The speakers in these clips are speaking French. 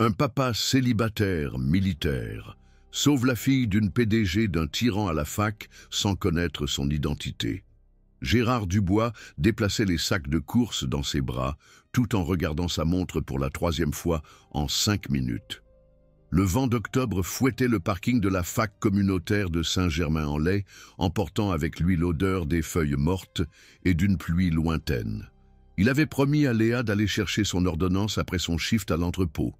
Un papa célibataire militaire sauve la fille d'une PDG d'un tyran à la fac sans connaître son identité. Gérard Dubois déplaçait les sacs de course dans ses bras, tout en regardant sa montre pour la 3e fois en 5 minutes. Le vent d'octobre fouettait le parking de la fac communautaire de Saint-Germain-en-Laye, emportant avec lui l'odeur des feuilles mortes et d'une pluie lointaine. Il avait promis à Léa d'aller chercher son ordonnance après son shift à l'entrepôt.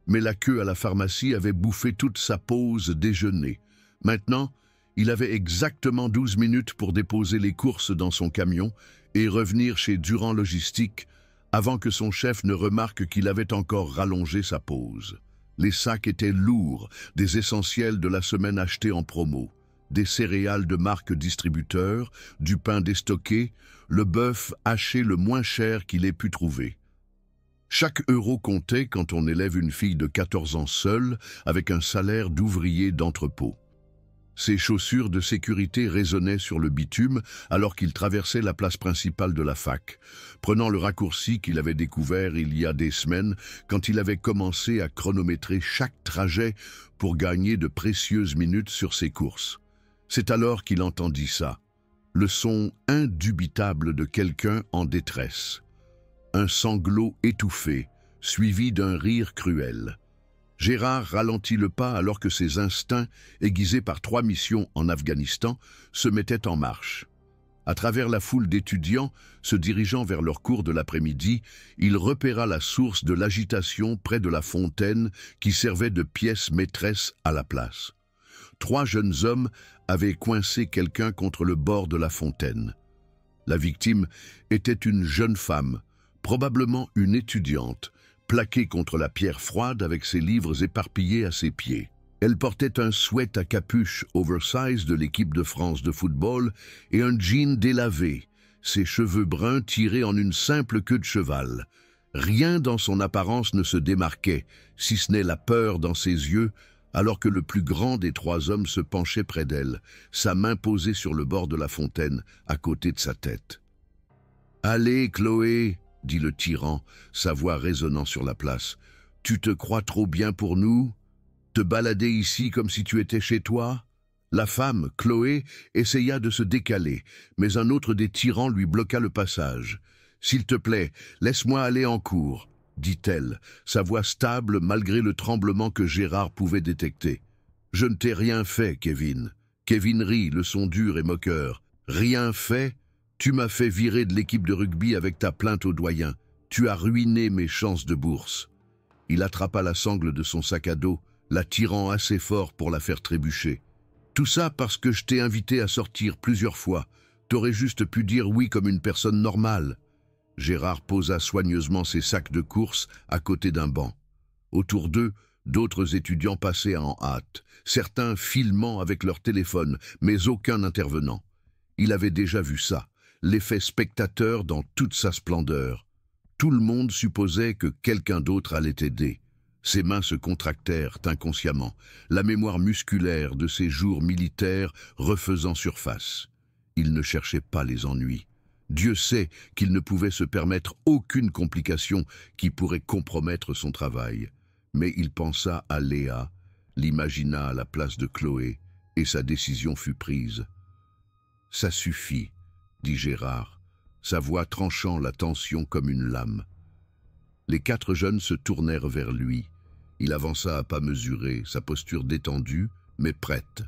Mais la queue à la pharmacie avait bouffé toute sa pause déjeuner. Maintenant, il avait exactement 12 minutes pour déposer les courses dans son camion et revenir chez Durand Logistique avant que son chef ne remarque qu'il avait encore rallongé sa pause. Les sacs étaient lourds, des essentiels de la semaine achetés en promo, des céréales de marque distributeur, du pain déstocké, le bœuf haché le moins cher qu'il ait pu trouver. Chaque euro comptait quand on élève une fille de 14 ans seule avec un salaire d'ouvrier d'entrepôt. Ses chaussures de sécurité résonnaient sur le bitume alors qu'il traversait la place principale de la fac, prenant le raccourci qu'il avait découvert il y a des semaines quand il avait commencé à chronométrer chaque trajet pour gagner de précieuses minutes sur ses courses. C'est alors qu'il entendit ça, le son indubitable de quelqu'un en détresse. Un sanglot étouffé, suivi d'un rire cruel. Gérard ralentit le pas alors que ses instincts, aiguisés par 3 missions en Afghanistan, se mettaient en marche. À travers la foule d'étudiants se dirigeant vers leur cours de l'après-midi, il repéra la source de l'agitation près de la fontaine qui servait de pièce maîtresse à la place. 3 jeunes hommes avaient coincé quelqu'un contre le bord de la fontaine. La victime était une jeune femme, probablement une étudiante, plaquée contre la pierre froide avec ses livres éparpillés à ses pieds. Elle portait un sweat à capuche oversize de l'équipe de France de football et un jean délavé, ses cheveux bruns tirés en une simple queue de cheval. Rien dans son apparence ne se démarquait, si ce n'est la peur dans ses yeux, alors que le plus grand des 3 hommes se penchait près d'elle, sa main posée sur le bord de la fontaine, à côté de sa tête. « Allez, Chloé !» dit le tyran, sa voix résonnant sur la place. « Tu te crois trop bien pour nous? Te balader ici comme si tu étais chez toi ?» La femme, Chloé, essaya de se décaler, mais un autre des tyrans lui bloqua le passage. « S'il te plaît, laisse-moi aller en cours, » dit-elle, sa voix stable malgré le tremblement que Gérard pouvait détecter. « Je ne t'ai rien fait, Kevin. » Kevin rit, le son dur et moqueur. « Rien fait ? Tu m'as fait virer de l'équipe de rugby avec ta plainte au doyen. Tu as ruiné mes chances de bourse. » Il attrapa la sangle de son sac à dos, la tirant assez fort pour la faire trébucher. « Tout ça parce que je t'ai invité à sortir plusieurs fois. T'aurais juste pu dire oui comme une personne normale. » Gérard posa soigneusement ses sacs de course à côté d'un banc. Autour d'eux, d'autres étudiants passaient en hâte, certains filmant avec leur téléphone, mais aucun intervenant. Il avait déjà vu ça. L'effet spectateur dans toute sa splendeur. Tout le monde supposait que quelqu'un d'autre allait aider. Ses mains se contractèrent inconsciemment, la mémoire musculaire de ses jours militaires refaisant surface. Il ne cherchait pas les ennuis. Dieu sait qu'il ne pouvait se permettre aucune complication qui pourrait compromettre son travail. Mais il pensa à Léa, l'imagina à la place de Chloé, et sa décision fut prise. « Ça suffit », dit Gérard, sa voix tranchant la tension comme une lame. Les 4 jeunes se tournèrent vers lui. Il avança à pas mesurés, sa posture détendue, mais prête.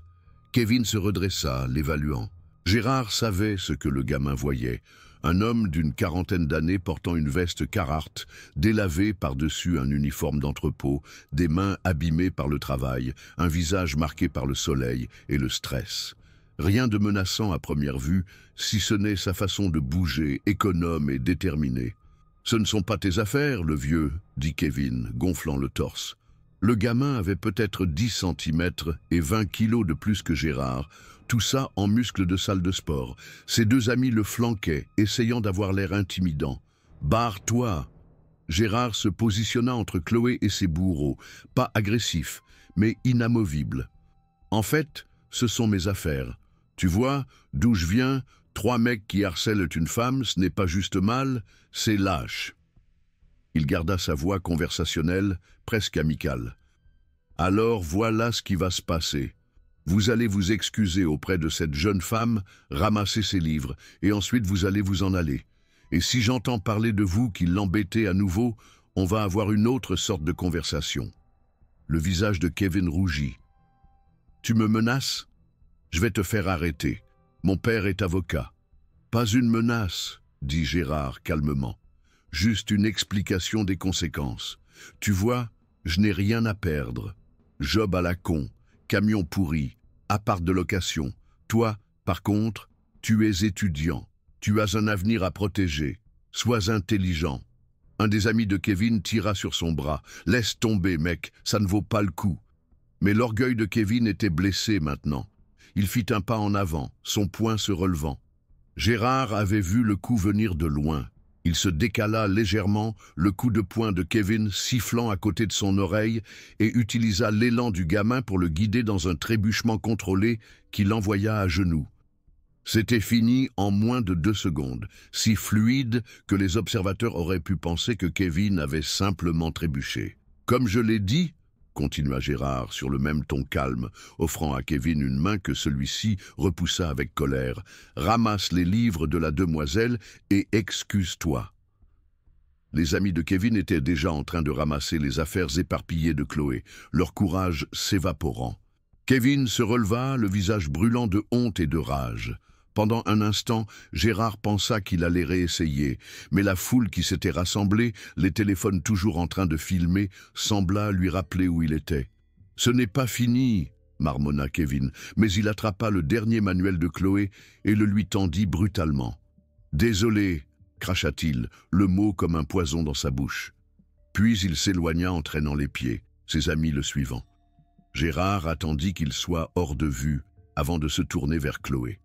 Kevin se redressa, l'évaluant. Gérard savait ce que le gamin voyait. Un homme d'une 40aine d'années portant une veste Carhartt, délavée par-dessus un uniforme d'entrepôt, des mains abîmées par le travail, un visage marqué par le soleil et le stress. Rien de menaçant à première vue, si ce n'est sa façon de bouger, économe et déterminée. « Ce ne sont pas tes affaires, le vieux, » dit Kevin, gonflant le torse. Le gamin avait peut-être 10 centimètres et 20 kilos de plus que Gérard, tout ça en muscles de salle de sport. Ses 2 amis le flanquaient, essayant d'avoir l'air intimidant. « Barre-toi !» Gérard se positionna entre Chloé et ses bourreaux, pas agressif, mais inamovible. « En fait, ce sont mes affaires. Tu vois, d'où je viens, 3 mecs qui harcèlent une femme, ce n'est pas juste mal, c'est lâche. » Il garda sa voix conversationnelle, presque amicale. Alors voilà ce qui va se passer. Vous allez vous excuser auprès de cette jeune femme, ramasser ses livres, et ensuite vous allez vous en aller. Et si j'entends parler de vous qui l'embêtez à nouveau, on va avoir une autre sorte de conversation. Le visage de Kevin rougit. Tu me menaces? Je vais te faire arrêter. Mon père est avocat. Pas une menace, dit Gérard calmement. Juste une explication des conséquences. Tu vois, je n'ai rien à perdre. Job à la con, camion pourri, appart de location. Toi, par contre, tu es étudiant. Tu as un avenir à protéger. Sois intelligent. Un des amis de Kevin tira sur son bras. Laisse tomber, mec, ça ne vaut pas le coup. Mais l'orgueil de Kevin était blessé maintenant. Il fit un pas en avant, son poing se relevant. Gérard avait vu le coup venir de loin. Il se décala légèrement, le coup de poing de Kevin sifflant à côté de son oreille, et utilisa l'élan du gamin pour le guider dans un trébuchement contrôlé qui l'envoya à genoux. C'était fini en moins de 2 secondes, si fluide que les observateurs auraient pu penser que Kevin avait simplement trébuché. Comme je l'ai dit, continua Gérard sur le même ton calme, offrant à Kevin une main que celui-ci repoussa avec colère. Ramasse les livres de la demoiselle et excuse-toi. Les amis de Kevin étaient déjà en train de ramasser les affaires éparpillées de Chloé, leur courage s'évaporant. Kevin se releva, le visage brûlant de honte et de rage. Pendant un instant, Gérard pensa qu'il allait réessayer, mais la foule qui s'était rassemblée, les téléphones toujours en train de filmer, sembla lui rappeler où il était. « Ce n'est pas fini !» marmonna Kevin, mais il attrapa le dernier manuel de Chloé et le lui tendit brutalement. « Désolé !» cracha-t-il, le mot comme un poison dans sa bouche. Puis il s'éloigna en traînant les pieds, ses amis le suivant. Gérard attendit qu'il soit hors de vue avant de se tourner vers Chloé.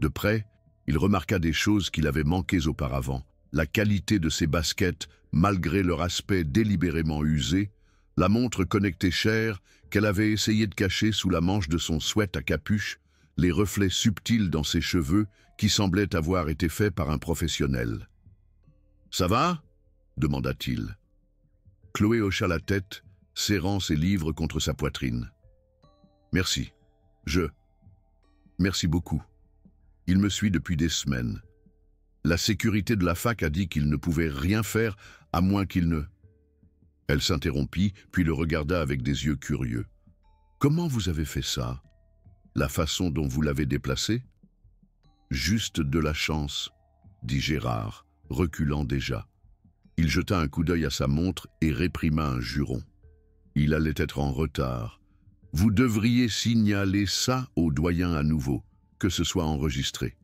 De près, il remarqua des choses qu'il avait manquées auparavant. La qualité de ses baskets, malgré leur aspect délibérément usé, la montre connectée chère qu'elle avait essayé de cacher sous la manche de son sweat à capuche, les reflets subtils dans ses cheveux qui semblaient avoir été faits par un professionnel. « Ça va ?» demanda-t-il. Chloé hocha la tête, serrant ses livres contre sa poitrine. « Merci. Merci beaucoup. Il me suit depuis des semaines. La sécurité de la fac a dit qu'il ne pouvait rien faire à moins qu'il ne... » Elle s'interrompit, puis le regarda avec des yeux curieux. « Comment vous avez fait ça? La façon dont vous l'avez déplacé? » « Juste de la chance, » dit Gérard, reculant déjà. Il jeta un coup d'œil à sa montre et réprima un juron. Il allait être en retard. « Vous devriez signaler ça au doyen à nouveau, que ce soit enregistré. »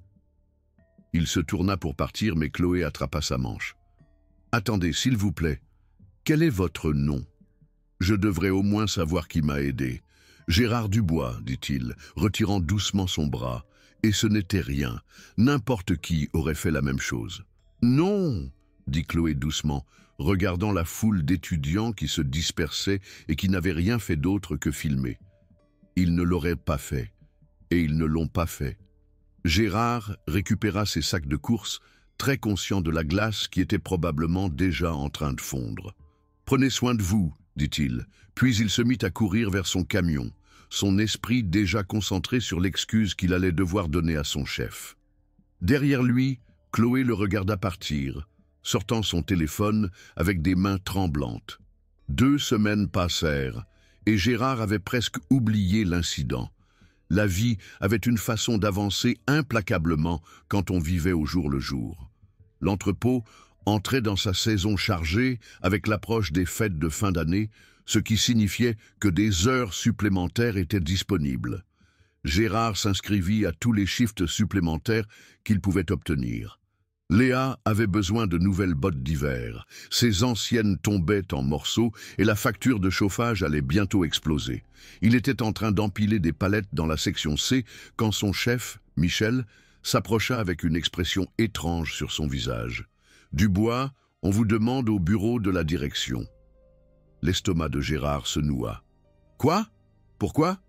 Il se tourna pour partir, mais Chloé attrapa sa manche. « Attendez, s'il vous plaît. Quel est votre nom? Je devrais au moins savoir qui m'a aidé. »« Gérard Dubois, » dit-il, retirant doucement son bras. Et ce n'était rien. N'importe qui aurait fait la même chose. « Non !» dit Chloé doucement, regardant la foule d'étudiants qui se dispersaient et qui n'avaient rien fait d'autre que filmer. Ils ne l'auraient pas fait. Et ils ne l'ont pas fait. Gérard récupéra ses sacs de course, très conscient de la glace qui était probablement déjà en train de fondre. « Prenez soin de vous, » dit-il, puis il se mit à courir vers son camion, son esprit déjà concentré sur l'excuse qu'il allait devoir donner à son chef. Derrière lui, Chloé le regarda partir, sortant son téléphone avec des mains tremblantes. 2 semaines passèrent, et Gérard avait presque oublié l'incident. La vie avait une façon d'avancer implacablement quand on vivait au jour le jour. L'entrepôt entrait dans sa saison chargée avec l'approche des fêtes de fin d'année, ce qui signifiait que des heures supplémentaires étaient disponibles. Gérard s'inscrivit à tous les shifts supplémentaires qu'il pouvait obtenir. Léa avait besoin de nouvelles bottes d'hiver. Ses anciennes tombaient en morceaux et la facture de chauffage allait bientôt exploser. Il était en train d'empiler des palettes dans la section C quand son chef, Michel, s'approcha avec une expression étrange sur son visage. « Dubois, on vous demande au bureau de la direction. » L'estomac de Gérard se noua. « Quoi? Pourquoi ?»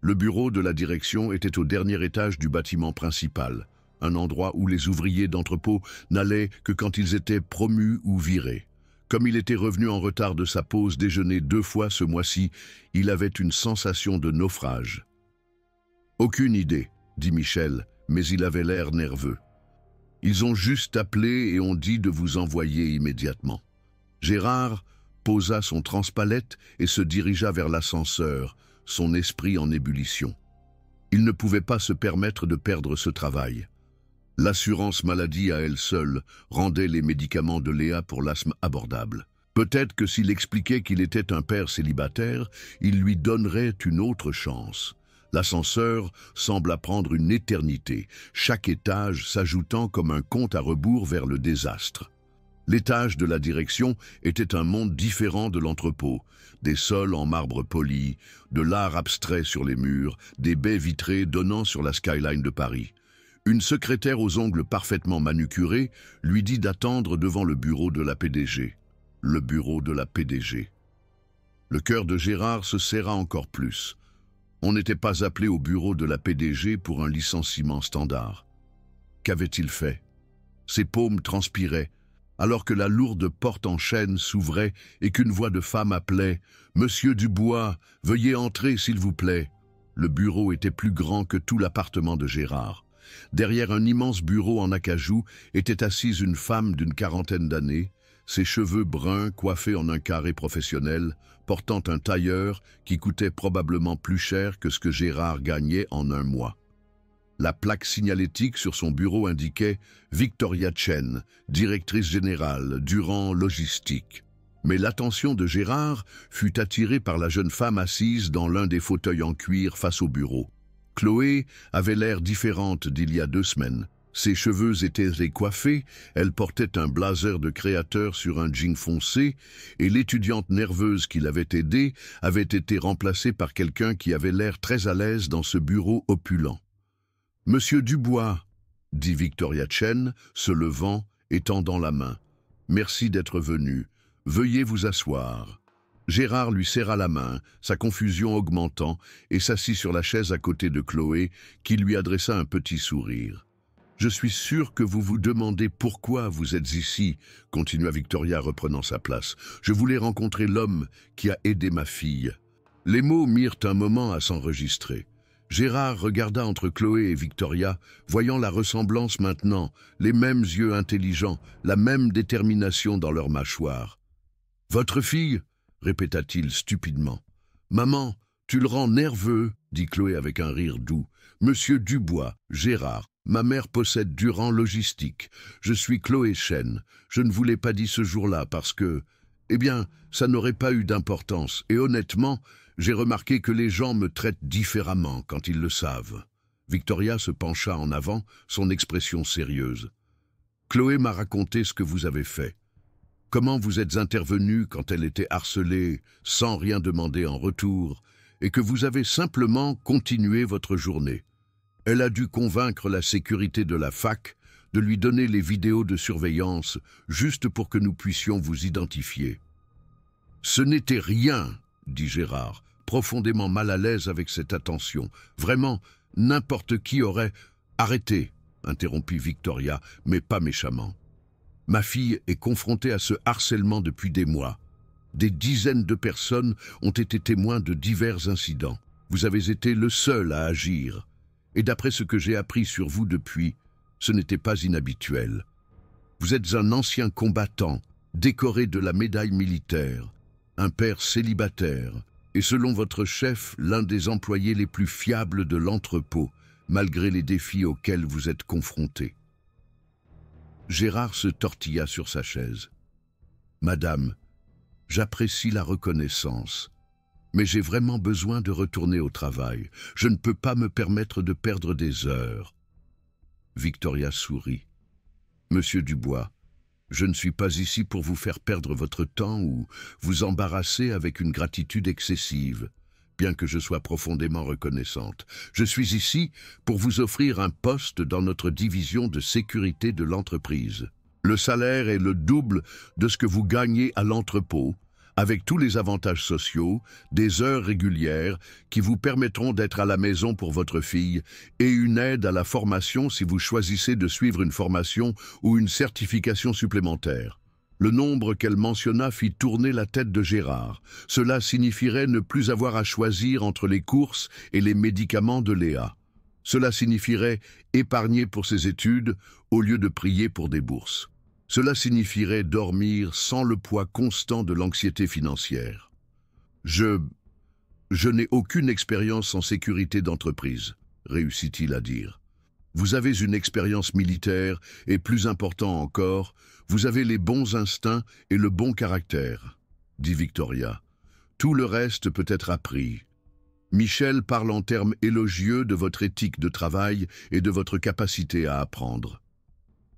Le bureau de la direction était au dernier étage du bâtiment principal, un endroit où les ouvriers d'entrepôt n'allaient que quand ils étaient promus ou virés. Comme il était revenu en retard de sa pause déjeuner 2 fois ce mois-ci, il avait une sensation de naufrage. « Aucune idée, » dit Michel, mais il avait l'air nerveux. « Ils ont juste appelé et ont dit de vous envoyer immédiatement. » Gérard posa son transpalette et se dirigea vers l'ascenseur, son esprit en ébullition. Il ne pouvait pas se permettre de perdre ce travail. L'assurance maladie à elle seule rendait les médicaments de Léa pour l'asthme abordables. Peut-être que s'il expliquait qu'il était un père célibataire, il lui donnerait une autre chance. L'ascenseur sembla prendre une éternité, chaque étage s'ajoutant comme un compte à rebours vers le désastre. L'étage de la direction était un monde différent de l'entrepôt. Des sols en marbre poli, de l'art abstrait sur les murs, des baies vitrées donnant sur la skyline de Paris. Une secrétaire aux ongles parfaitement manucurés lui dit d'attendre devant le bureau de la PDG. Le bureau de la PDG. Le cœur de Gérard se serra encore plus. On n'était pas appelé au bureau de la PDG pour un licenciement standard. Qu'avait-il fait? Ses paumes transpiraient, alors que la lourde porte en chêne s'ouvrait et qu'une voix de femme appelait « Monsieur Dubois, veuillez entrer s'il vous plaît ». Le bureau était plus grand que tout l'appartement de Gérard. Derrière un immense bureau en acajou était assise une femme d'une 40aine d'années, ses cheveux bruns coiffés en un carré professionnel, portant un tailleur qui coûtait probablement plus cher que ce que Gérard gagnait en un mois. La plaque signalétique sur son bureau indiquait « Victoria Chen, directrice générale, Durand Logistique ». Mais l'attention de Gérard fut attirée par la jeune femme assise dans l'un des fauteuils en cuir face au bureau. Chloé avait l'air différente d'il y a 2 semaines. Ses cheveux étaient décoiffés, elle portait un blazer de créateur sur un jean foncé, et l'étudiante nerveuse qui l'avait aidée avait été remplacée par quelqu'un qui avait l'air très à l'aise dans ce bureau opulent. « Monsieur Dubois », dit Victoria Chen, se levant et tendant la main. « Merci d'être venu. Veuillez vous asseoir. » Gérard lui serra la main, sa confusion augmentant, et s'assit sur la chaise à côté de Chloé, qui lui adressa un petit sourire. « Je suis sûr que vous vous demandez pourquoi vous êtes ici, » continua Victoria reprenant sa place. « Je voulais rencontrer l'homme qui a aidé ma fille. » Les mots mirent un moment à s'enregistrer. Gérard regarda entre Chloé et Victoria, voyant la ressemblance maintenant, les mêmes yeux intelligents, la même détermination dans leurs mâchoires. « Votre fille ?» répéta-t-il stupidement. « Maman, tu le rends nerveux, » dit Chloé avec un rire doux. « Monsieur Dubois, Gérard, ma mère possède Durand Logistique. Je suis Chloé Chen. Je ne vous l'ai pas dit ce jour-là parce que... Eh bien, ça n'aurait pas eu d'importance. Et honnêtement, j'ai remarqué que les gens me traitent différemment quand ils le savent. » Victoria se pencha en avant, son expression sérieuse. « Chloé m'a raconté ce que vous avez fait. Comment vous êtes intervenu quand elle était harcelée, sans rien demander en retour, et que vous avez simplement continué votre journée. Elle a dû convaincre la sécurité de la fac de lui donner les vidéos de surveillance juste pour que nous puissions vous identifier. »« Ce n'était rien, » dit Gérard, profondément mal à l'aise avec cette attention. « Vraiment, n'importe qui aurait... »« Arrêtez, » interrompit Victoria, mais pas méchamment. Ma fille est confrontée à ce harcèlement depuis des mois. Des dizaines de personnes ont été témoins de divers incidents. Vous avez été le seul à agir. Et d'après ce que j'ai appris sur vous depuis, ce n'était pas inhabituel. Vous êtes un ancien combattant, décoré de la médaille militaire, un père célibataire, et selon votre chef, l'un des employés les plus fiables de l'entrepôt, malgré les défis auxquels vous êtes confrontés. Gérard se tortilla sur sa chaise. « Madame, j'apprécie la reconnaissance, mais j'ai vraiment besoin de retourner au travail. Je ne peux pas me permettre de perdre des heures. » Victoria sourit. « Monsieur Dubois, je ne suis pas ici pour vous faire perdre votre temps ou vous embarrasser avec une gratitude excessive, bien que je sois profondément reconnaissante. Je suis ici pour vous offrir un poste dans notre division de sécurité de l'entreprise. Le salaire est le double de ce que vous gagnez à l'entrepôt, avec tous les avantages sociaux, des heures régulières qui vous permettront d'être à la maison pour votre fille et une aide à la formation si vous choisissez de suivre une formation ou une certification supplémentaire. Le nombre qu'elle mentionna fit tourner la tête de Gérard. Cela signifierait ne plus avoir à choisir entre les courses et les médicaments de Léa. Cela signifierait épargner pour ses études au lieu de prier pour des bourses. Cela signifierait dormir sans le poids constant de l'anxiété financière. Je n'ai aucune expérience en sécurité d'entreprise, réussit-il à dire. Vous avez une expérience militaire et, plus important encore, vous avez les bons instincts et le bon caractère, dit Victoria. Tout le reste peut être appris. Michel parle en termes élogieux de votre éthique de travail et de votre capacité à apprendre.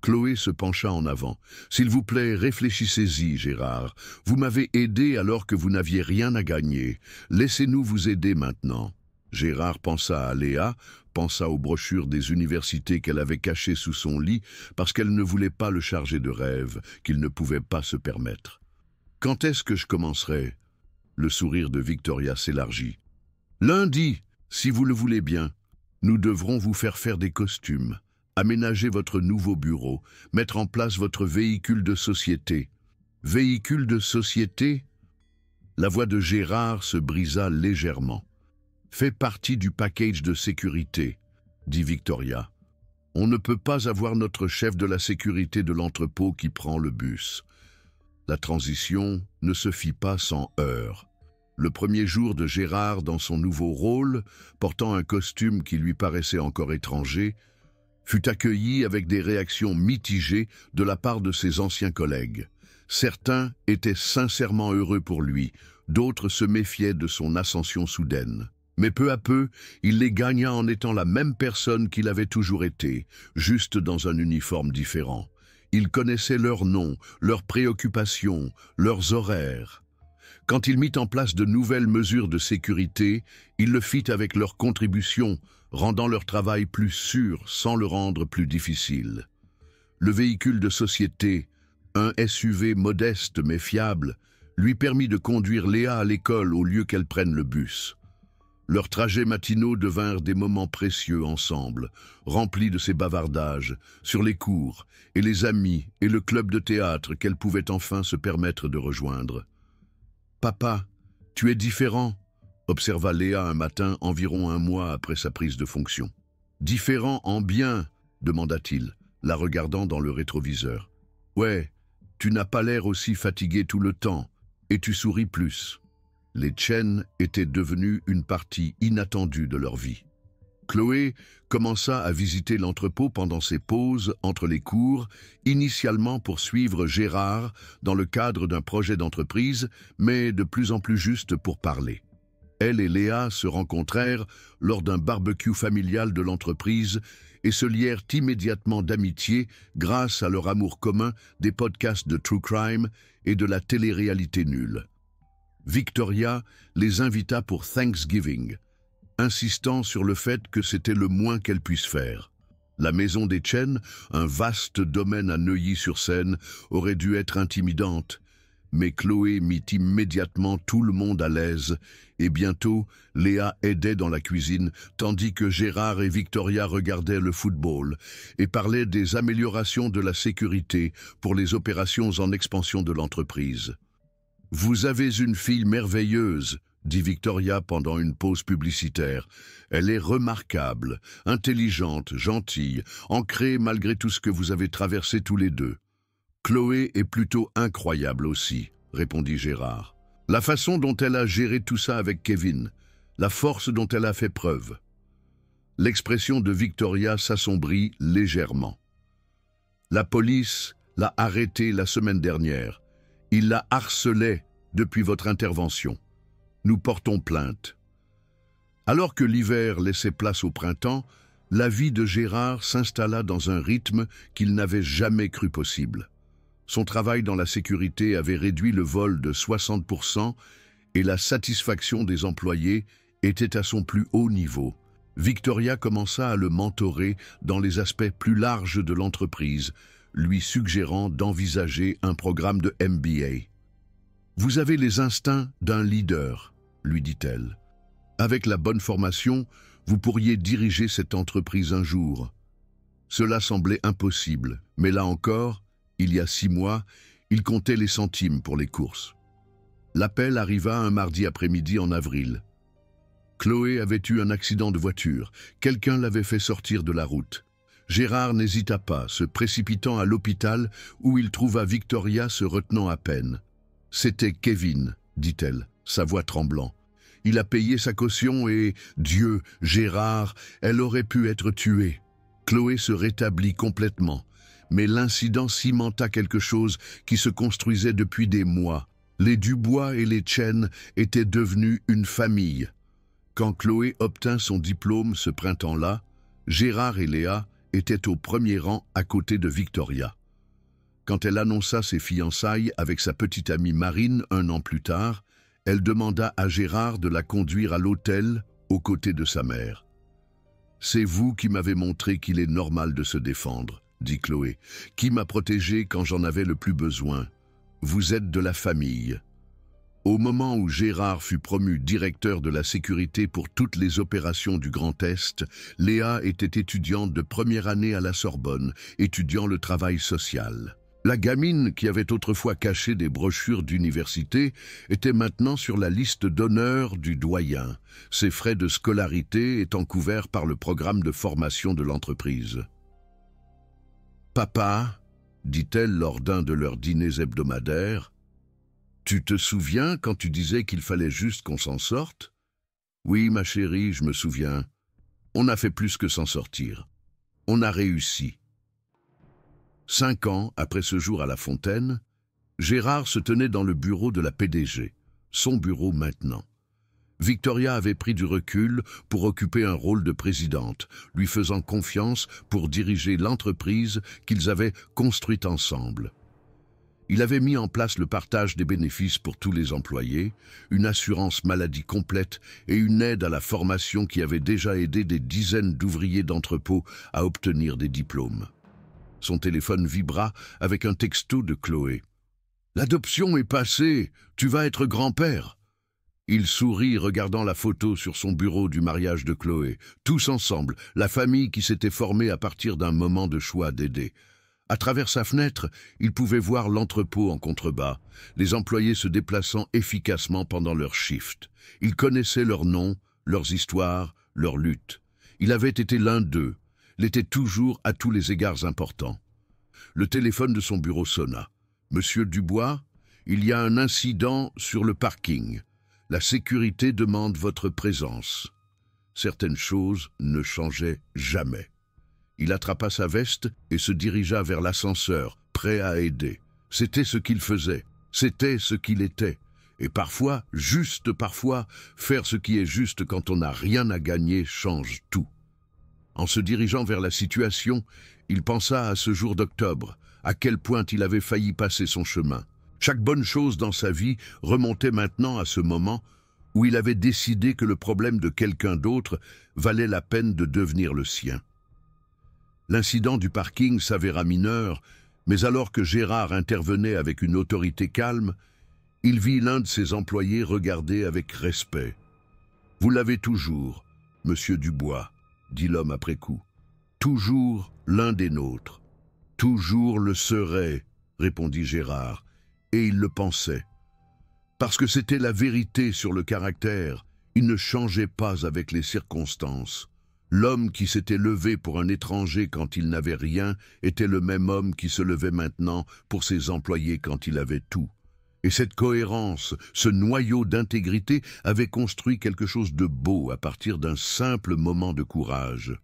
Chloé se pencha en avant. « S'il vous plaît, réfléchissez-y, Gérard. Vous m'avez aidé alors que vous n'aviez rien à gagner. Laissez-nous vous aider maintenant. » Gérard pensa à Léa, pensa aux brochures des universités qu'elle avait cachées sous son lit parce qu'elle ne voulait pas le charger de rêves qu'il ne pouvait pas se permettre. « Quand est-ce que je commencerai ?» Le sourire de Victoria s'élargit. « Lundi, si vous le voulez bien. Nous devrons vous faire des costumes. Aménager votre nouveau bureau, mettre en place votre véhicule de société. » « Véhicule de société ?» La voix de Gérard se brisa légèrement. « Fait partie du package de sécurité, » dit Victoria. « On ne peut pas avoir notre chef de la sécurité de l'entrepôt qui prend le bus. » La transition ne se fit pas sans heurts. Le premier jour de Gérard dans son nouveau rôle, portant un costume qui lui paraissait encore étranger, fut accueilli avec des réactions mitigées de la part de ses anciens collègues. Certains étaient sincèrement heureux pour lui, d'autres se méfiaient de son ascension soudaine. Mais peu à peu, il les gagna en étant la même personne qu'il avait toujours été, juste dans un uniforme différent. Il connaissait leurs noms, leurs préoccupations, leurs horaires. Quand il mit en place de nouvelles mesures de sécurité, il le fit avec leur contribution, rendant leur travail plus sûr sans le rendre plus difficile. Le véhicule de société, un SUV modeste mais fiable, lui permit de conduire Léa à l'école au lieu qu'elle prenne le bus. Leurs trajets matinaux devinrent des moments précieux ensemble, remplis de ces bavardages, sur les cours, et les amis et le club de théâtre qu'elle pouvait enfin se permettre de rejoindre. « Papa, tu es différent », observa Léa un matin environ un mois après sa prise de fonction. « Différent en bien ?» demanda-t-il, la regardant dans le rétroviseur. « Ouais, tu n'as pas l'air aussi fatigué tout le temps, et tu souris plus. » Les Chen étaient devenus une partie inattendue de leur vie. Chloé commença à visiter l'entrepôt pendant ses pauses entre les cours, initialement pour suivre Gérard dans le cadre d'un projet d'entreprise, mais de plus en plus juste pour parler. Elle et Léa se rencontrèrent lors d'un barbecue familial de l'entreprise et se lièrent immédiatement d'amitié grâce à leur amour commun des podcasts de true crime et de la télé-réalité nulle. Victoria les invita pour Thanksgiving, insistant sur le fait que c'était le moins qu'elle puisse faire. La maison des Chen, un vaste domaine à Neuilly-sur-Seine, aurait dû être intimidante, mais Chloé mit immédiatement tout le monde à l'aise, et bientôt, Léa aidait dans la cuisine, tandis que Gérard et Victoria regardaient le football et parlaient des améliorations de la sécurité pour les opérations en expansion de l'entreprise. « Vous avez une fille merveilleuse », dit Victoria pendant une pause publicitaire. « Elle est remarquable, intelligente, gentille, ancrée malgré tout ce que vous avez traversé tous les deux. » « Chloé est plutôt incroyable aussi, » répondit Gérard. « La façon dont elle a géré tout ça avec Kevin, la force dont elle a fait preuve. » L'expression de Victoria s'assombrit légèrement. « La police l'a arrêtée la semaine dernière. Il la harcelait depuis votre intervention. Nous portons plainte. » Alors que l'hiver laissait place au printemps, la vie de Gérard s'installa dans un rythme qu'il n'avait jamais cru possible. Son travail dans la sécurité avait réduit le vol de 60% et la satisfaction des employés était à son plus haut niveau. Victoria commença à le mentorer dans les aspects plus larges de l'entreprise, lui suggérant d'envisager un programme de MBA. « Vous avez les instincts d'un leader », lui dit-elle. « Avec la bonne formation, vous pourriez diriger cette entreprise un jour. » Cela semblait impossible, mais là encore, il y a 6 mois, Il comptait les centimes pour les courses. L'appel arriva un mardi après-midi en avril. Chloé avait eu un accident de voiture. Quelqu'un l'avait fait sortir de la route. Gérard n'hésita pas, se précipitant à l'hôpital où il trouva Victoria se retenant à peine. « C'était Kevin », dit-elle, sa voix tremblant. « Il a payé sa caution et, Dieu, Gérard, elle aurait pu être tuée. » Chloé se rétablit complètement, mais l'incident cimenta quelque chose qui se construisait depuis des mois. Les Dubois et les Chen étaient devenus une famille. Quand Chloé obtint son diplôme ce printemps-là, Gérard et Léa étaient au premier rang à côté de Victoria. Quand elle annonça ses fiançailles avec sa petite amie Marine 1 an plus tard, elle demanda à Gérard de la conduire à l'hôtel aux côtés de sa mère. « C'est vous qui m'avez montré qu'il est normal de se défendre, » dit Chloé, « qui m'a protégé quand j'en avais le plus besoin. Vous êtes de la famille. » Au moment où Gérard fut promu directeur de la sécurité pour toutes les opérations du Grand Est, Léa était étudiante de première année à la Sorbonne, étudiant le travail social. La gamine, qui avait autrefois caché des brochures d'université, était maintenant sur la liste d'honneur du doyen, ses frais de scolarité étant couverts par le programme de formation de l'entreprise. « Papa, » dit-elle lors d'un de leurs dîners hebdomadaires, « tu te souviens quand tu disais qu'il fallait juste qu'on s'en sorte ? » « Oui, ma chérie, je me souviens. On a fait plus que s'en sortir. On a réussi. » 5 ans après ce jour à La Fontaine, Gérard se tenait dans le bureau de la PDG, son bureau maintenant. Victoria avait pris du recul pour occuper un rôle de présidente, lui faisant confiance pour diriger l'entreprise qu'ils avaient construite ensemble. Il avait mis en place le partage des bénéfices pour tous les employés, une assurance maladie complète et une aide à la formation qui avait déjà aidé des dizaines d'ouvriers d'entrepôt à obtenir des diplômes. Son téléphone vibra avec un texto de Chloé. « L'adoption est passée, tu vas être grand-père !» Il sourit regardant la photo sur son bureau du mariage de Chloé. Tous ensemble, la famille qui s'était formée à partir d'un moment de choix d'aider. À travers sa fenêtre, il pouvait voir l'entrepôt en contrebas, les employés se déplaçant efficacement pendant leur shift. Il connaissait leurs noms, leurs histoires, leurs luttes. Il avait été l'un d'eux, l'était toujours à tous les égards importants. Le téléphone de son bureau sonna. « Monsieur Dubois, il y a un incident sur le parking. La sécurité demande votre présence. » Certaines choses ne changeaient jamais. Il attrapa sa veste et se dirigea vers l'ascenseur, prêt à aider. C'était ce qu'il faisait, c'était ce qu'il était. Et parfois, juste parfois, faire ce qui est juste quand on n'a rien à gagner change tout. En se dirigeant vers la situation, il pensa à ce jour d'octobre, à quel point il avait failli passer son chemin. Chaque bonne chose dans sa vie remontait maintenant à ce moment où il avait décidé que le problème de quelqu'un d'autre valait la peine de devenir le sien. L'incident du parking s'avéra mineur, mais alors que Gérard intervenait avec une autorité calme, il vit l'un de ses employés regarder avec respect. « Vous l'avez toujours, monsieur Dubois, » dit l'homme après coup. « Toujours l'un des nôtres. »« Toujours le serait, » répondit Gérard, et il le pensait. Parce que c'était la vérité sur le caractère, il ne changeait pas avec les circonstances. L'homme qui s'était levé pour un étranger quand il n'avait rien était le même homme qui se levait maintenant pour ses employés quand il avait tout. Et cette cohérence, ce noyau d'intégrité avait construit quelque chose de beau à partir d'un simple moment de courage.